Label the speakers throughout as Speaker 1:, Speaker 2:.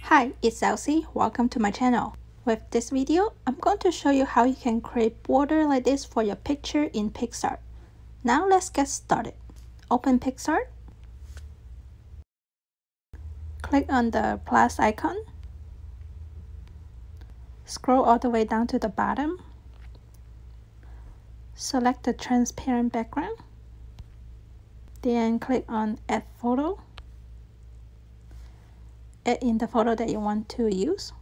Speaker 1: Hi, it's Elsie. Welcome to my channel. With this video, I'm going to show you how you can create border like this for your picture in PicsArt. Now let's get started. Open PicsArt. Click on the plus icon. Scroll all the way down to the bottom. Select the transparent background. Then click on Add Photo. Add in the photo that you want to use.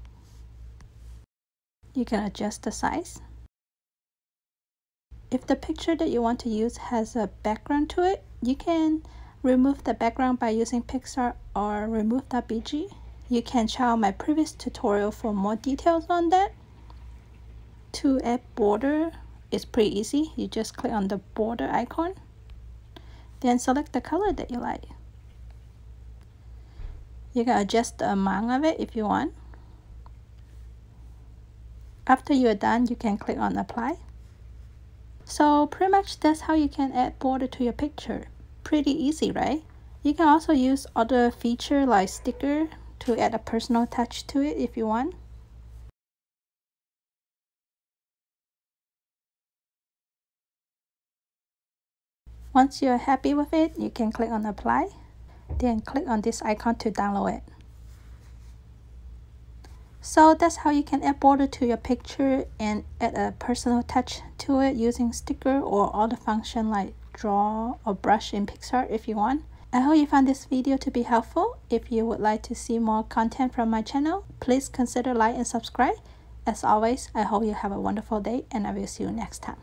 Speaker 1: You can adjust the size. If the picture that you want to use has a background to it, you can remove the background by using PicsArt or remove.bg. You can check out my previous tutorial for more details on that. To add border, it's pretty easy. You just click on the border icon. Then select the color that you like. You can adjust the amount of it if you want. After you are done, you can click on apply. So pretty much that's how you can add border to your picture. Pretty easy, right? You can also use other feature like sticker to add a personal touch to it if you want. Once you're happy with it, you can click on apply. Then click on this icon to download it. So that's how you can add border to your picture and add a personal touch to it using sticker or other function like draw or brush in PicsArt if you want. I hope you found this video to be helpful. If you would like to see more content from my channel, please consider like and subscribe. As always, I hope you have a wonderful day and I will see you next time.